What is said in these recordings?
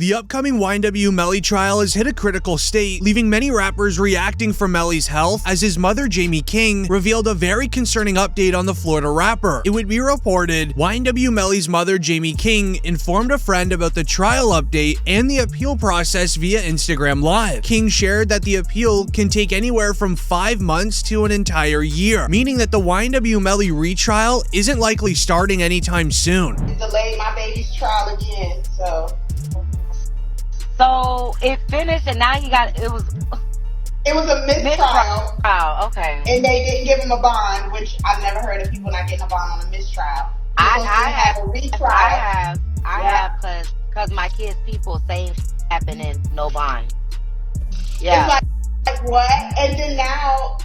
The upcoming YNW Melly trial has hit a critical state, leaving many rappers reacting for Melly's health, as his mother, Jamie King, revealed a very concerning update on the Florida rapper. It would be reported YNW Melly's mother, Jamie King, informed a friend about the trial update and the appeal process via Instagram Live. King shared that the appeal can take anywhere from 5 months to an entire year, meaning that the YNW Melly retrial isn't likely starting anytime soon. It delayed my baby's trial again, So it finished, and now it was a mistrial. Oh, okay. And they didn't give him a bond, which I've never heard of people not getting a bond on a mistrial. I have a retrial. I have, cause my kids' people same happened and no bond. Yeah. It's like what? And then now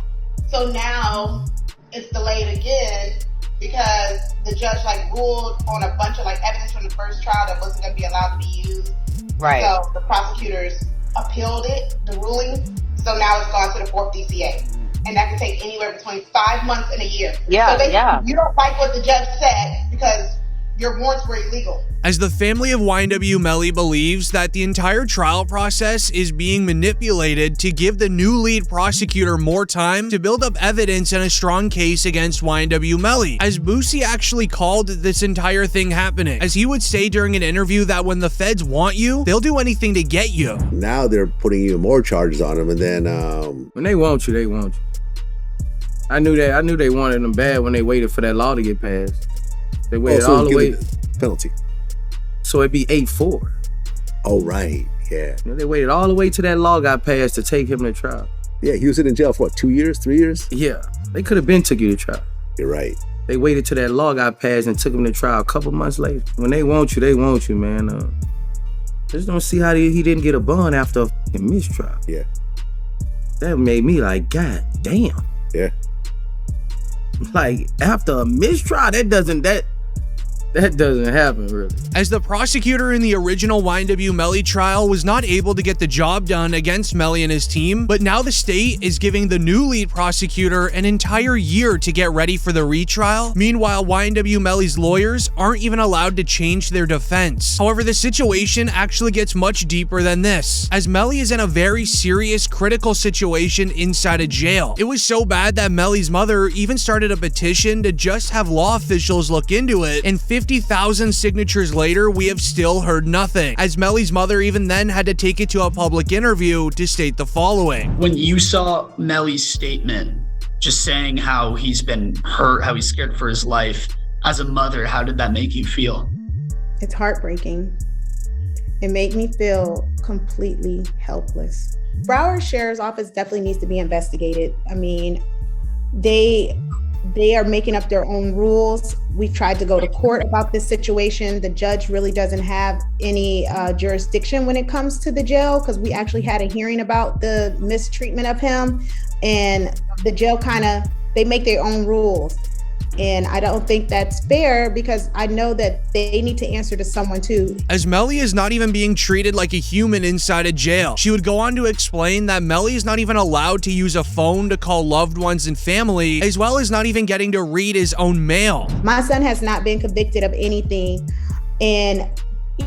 it's delayed again because the judge ruled on a bunch of evidence from the first trial that wasn't going to be allowed to be used. Right. So the prosecutors appealed the ruling. So now it's gone to the 4th DCA. And that can take anywhere between 5 months and a year. Yeah, so you don't like what the judge said because your warrants were illegal. As the family of YNW Melly believes that the entire trial process is being manipulated to give the new lead prosecutor more time to build up evidence and a strong case against YNW Melly, as Boosie actually called this entire thing happening, as he would say during an interview that when the feds want you, they'll do anything to get you. Now they're putting even more charges on him, and then when they want you, they want you. I knew they wanted him bad when they waited for that law to get passed. They waited all the way. Penalty. So it'd be 8-4. Oh, right. Yeah. They waited all the way till that law got passed to take him to trial. Yeah, he was in jail for what, 2 years, 3 years? Yeah. They could have been took you to trial. You're right. They waited till that law got passed and took him to trial a couple months later. When they want you, man. Just don't see how he didn't get a bond after a fucking mistrial. Yeah. That made me like, God damn. Yeah. After a mistrial, that doesn't happen, really. As the prosecutor in the original YNW Melly trial was not able to get the job done against Melly and his team, but now the state is giving the new lead prosecutor an entire year to get ready for the retrial. Meanwhile, YNW Melly's lawyers aren't even allowed to change their defense. However, the situation actually gets much deeper than this, as Melly is in a very serious, critical situation inside a jail. It was so bad that Melly's mother even started a petition to just have law officials look into it, and 50,000 signatures later, we have still heard nothing, as Melly's mother even then had to take it to a public interview to state the following. When you saw Melly's statement, just saying how he's been hurt, how he's scared for his life, as a mother, how did that make you feel? It's heartbreaking. It made me feel completely helpless. Broward Sheriff's Office definitely needs to be investigated. I mean, they are making up their own rules. We've tried to go to court about this situation. The judge really doesn't have any jurisdiction when it comes to the jail, because we actually had a hearing about the mistreatment of him, and the jail they make their own rules. And I don't think that's fair, because I know that they need to answer to someone too. As Melly is not even being treated like a human inside a jail. She would go on to explain that Melly is not even allowed to use a phone to call loved ones and family, as well as not even getting to read his own mail. My son has not been convicted of anything. And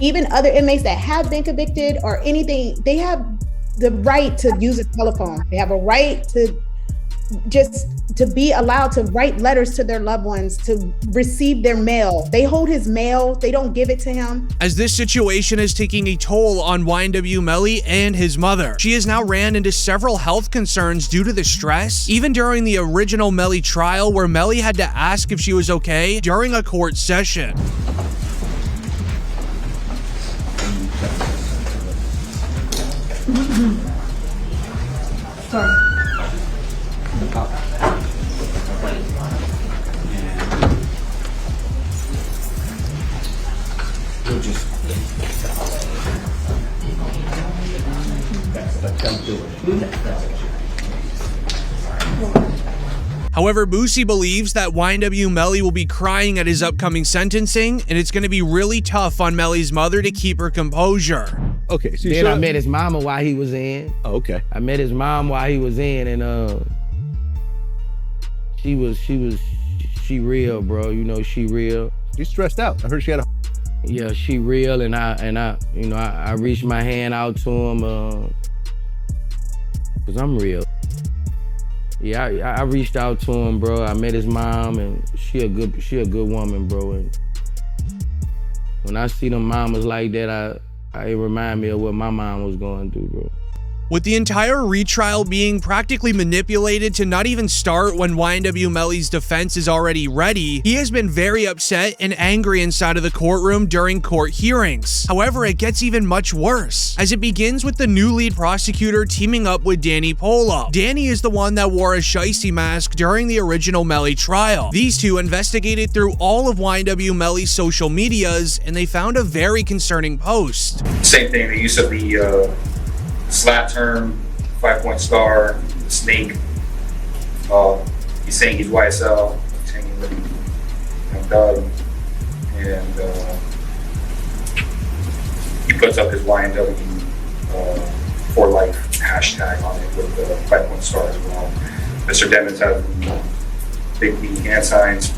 even other inmates that have been convicted or anything, they have the right to use a telephone. They have a right to be allowed to write letters to their loved ones, to receive their mail. They hold his mail, they don't give it to him. As this situation is taking a toll on YNW Melly and his mother, she has now ran into several health concerns due to the stress, even during the original Melly trial, where Melly had to ask if she was okay during a court session. Sorry. However, Boosie believes that YNW Melly will be crying at his upcoming sentencing, and it's going to be really tough on Melly's mother to keep her composure. Okay, so then I met his mama while he was in. Oh, okay. I met his mom while he was in, and she real, bro. You know, she real. She's stressed out. I heard she had a Yeah, she real, and I reached my hand out to him, cause I'm real. Yeah, I reached out to him, bro. I met his mom, and she a good woman, bro. And when I see them mamas like that, it remind me of what my mom was going through, bro. With the entire retrial being practically manipulated to not even start when YNW Melly's defense is already ready, he has been very upset and angry inside of the courtroom during court hearings. However, it gets even much worse, as it begins with the new lead prosecutor teaming up with Danny Polo. Danny is the one that wore a shiesty mask during the original Melly trial. These two investigated through all of YNW Melly's social medias, and they found a very concerning post. Same thing, the use of the slap term, 5-point star, the snake. He's saying he's YSL, he's hanging with Young Doug, and he puts up his YNW for life hashtag on it with the 5-point star as well. Mr. Demons has the big B hand signs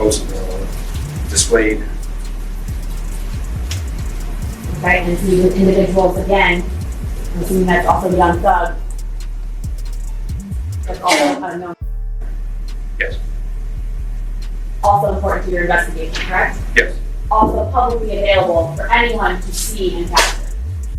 displayed. Right, and see with individuals again. I'm assuming that's also Young Thug. That's also unknown. Yes. Also important to your investigation, correct? Yes. Also publicly available for anyone to see and capture.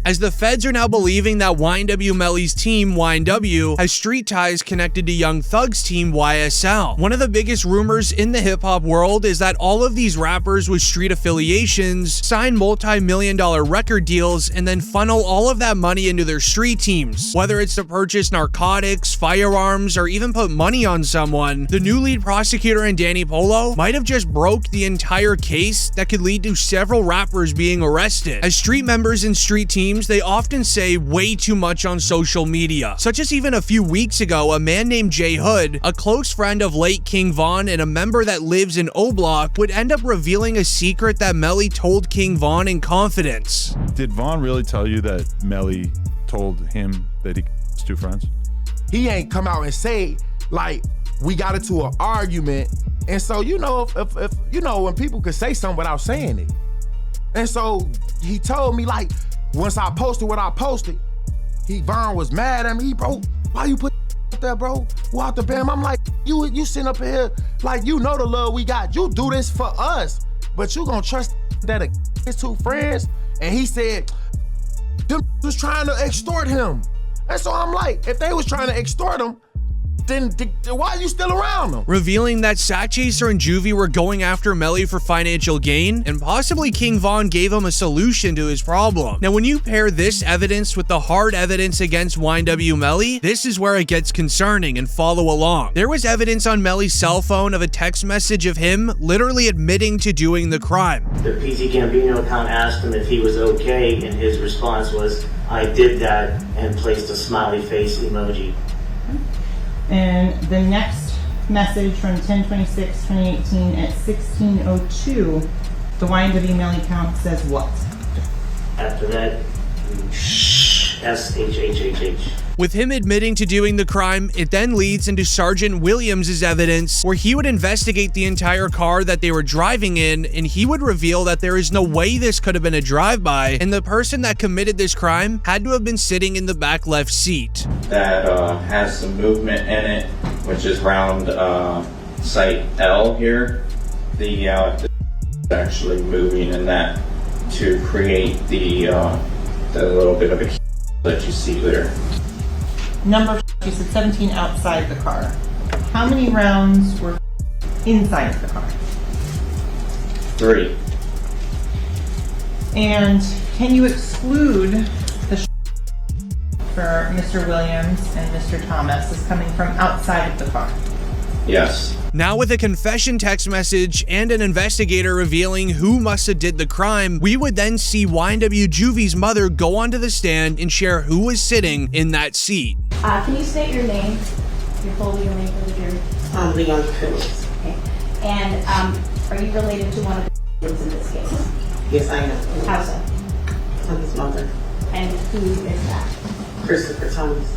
As the feds are now believing that YNW Melly's team, YNW, has street ties connected to Young Thug's team, YSL. One of the biggest rumors in the hip-hop world is that all of these rappers with street affiliations sign multi-million-dollar record deals and then funnel all of that money into their street teams. Whether it's to purchase narcotics, firearms, or even put money on someone, the new lead prosecutor in Danny Polo might have just broke the entire case that could lead to several rappers being arrested. As street members and street teams, they often say way too much on social media, such as even a few weeks ago, a man named J Hood, a close friend of late King Von and a member that lives in O Block, would end up revealing a secret that Melly told King Von in confidence. Did Von really tell you that Melly told him that he was two friends? He ain't come out and say, like, we got into an argument, and so if you know when people could say something without saying it. And so he told me, like, once I posted what I posted, Von was mad at me. Bro, why you put there, bro? Walk the bam. I'm like, you sitting up here, like, you know the love we got. You do this for us, but you gonna trust that his two friends? And he said, them was trying to extort him. And so I'm like, if they was trying to extort him, then why are you still around them? Revealing that Satchaser and Juvie were going after Melly for financial gain, and possibly King Von gave him a solution to his problem. Now, when you pair this evidence with the hard evidence against YNW Melly, this is where it gets concerning, and follow along. There was evidence on Melly's cell phone of a text message of him literally admitting to doing the crime. The PC Gambino account asked him if he was okay, and his response was, I did that, and placed a smiley face emoji. And the next message from 10/26/2018 at 16:02, the YNW Melly account says what? After that, SHHHH. With him admitting to doing the crime, it then leads into Sergeant Williams' evidence, where he would investigate the entire car that they were driving in, and he would reveal that there is no way this could have been a drive-by, and the person that committed this crime had to have been sitting in the back left seat. That has some movement in it, which is around site L here. The actually moving in that to create the little bit of a that you see there. Number, you said 17 outside the car. How many rounds were inside the car? 3. And can you exclude the for Mr. Williams and Mr. Thomas as coming from outside of the car? Yes. Now, with a confession text message and an investigator revealing who must have did the crime, we would then see YNW Juvie's mother go onto the stand and share who was sitting in that seat. Can you state your name, your full legal name for the jury? I'm Leon Phillips. Okay. And are you related to one of the victims in this case? Yes, I am. How so? I'm his mother. And who is that? Christopher Thomas.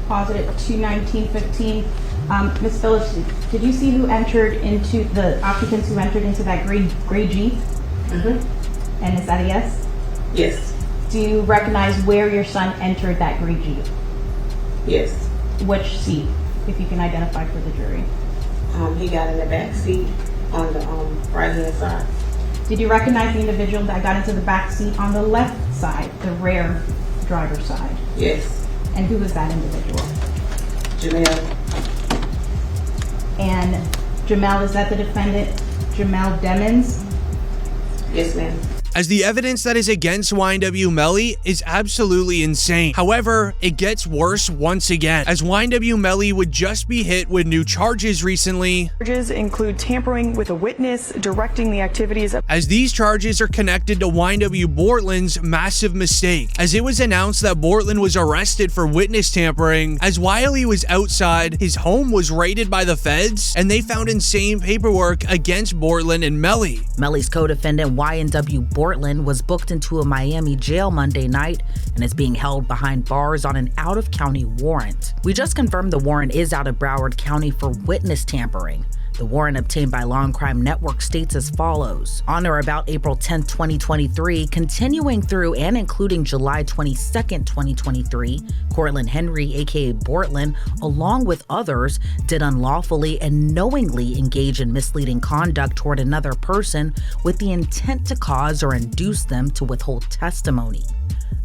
Positive 2/19/15. Ms. Phillips, did you see who entered into the occupants who entered into that gray Jeep? Mm-hmm. And is that a yes? Yes. Do you recognize where your son entered that gray Jeep? Yes. Which seat, if you can identify for the jury? He got in the back seat on the right hand side. Did you recognize the individual that got into the back seat on the left side, the rear driver's side? Yes. And who was that individual? Jamel. And Jamel, is that the defendant, Jamel Demons? Yes, ma'am. As the evidence that is against YNW Melly is absolutely insane. However, it gets worse once again, as YNW Melly would just be hit with new charges recently. Charges include tampering with a witness, directing the activities of... As these charges are connected to YNW Bortlen's massive mistake, as it was announced that Bortlen was arrested for witness tampering, as while he was outside, his home was raided by the feds, and they found insane paperwork against Bortlen and Melly. Melly's co-defendant YNW Bortlen was booked into a Miami jail Monday night and is being held behind bars on an out-of-county warrant. We just confirmed the warrant is out of Broward County for witness tampering. The warrant obtained by Law and Crime Network states as follows. On or about April 10, 2023, continuing through and including July 22, 2023, Cortland Henry, aka Bortlen, along with others, did unlawfully and knowingly engage in misleading conduct toward another person with the intent to cause or induce them to withhold testimony.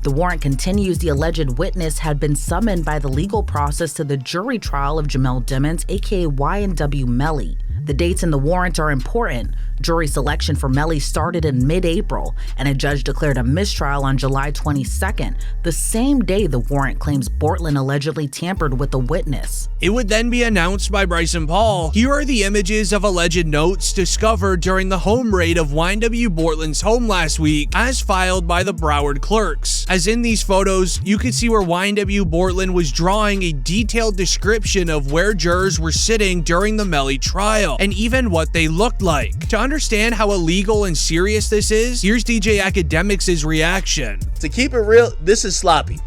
The warrant continues the alleged witness had been summoned by the legal process to the jury trial of Jamel Demons, aka YNW Melly. The dates in the warrant are important. Jury selection for Melly started in mid-April, and a judge declared a mistrial on July 22nd, the same day the warrant claims Bortlen allegedly tampered with the witness. It would then be announced by Bryson Paul. Here are the images of alleged notes discovered during the home raid of YNW Bortlen's home last week, as filed by the Broward clerks. As in these photos, you can see where YNW Bortlen was drawing a detailed description of where jurors were sitting during the Melly trial, and even what they looked like. To understand how illegal and serious this is, here's DJ Academics' reaction. To keep it real, this is sloppy.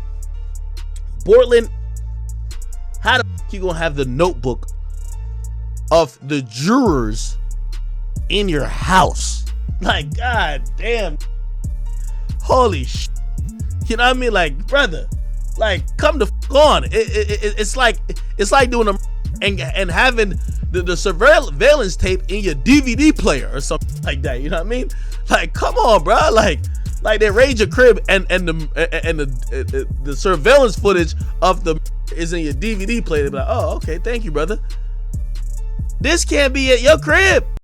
Bortlen, how the f you gonna have the notebook of the jurors in your house? Like, god damn. Holy sh. You know what I mean? Like, brother, like, come the f on. It's like doing a and having the surveillance tape in your DVD player or something like that. You know what I mean? Like, come on, bro. Like they raid your crib and the surveillance footage of the is in your DVD player. They're like, oh, okay, thank you, brother. This can't be at your crib.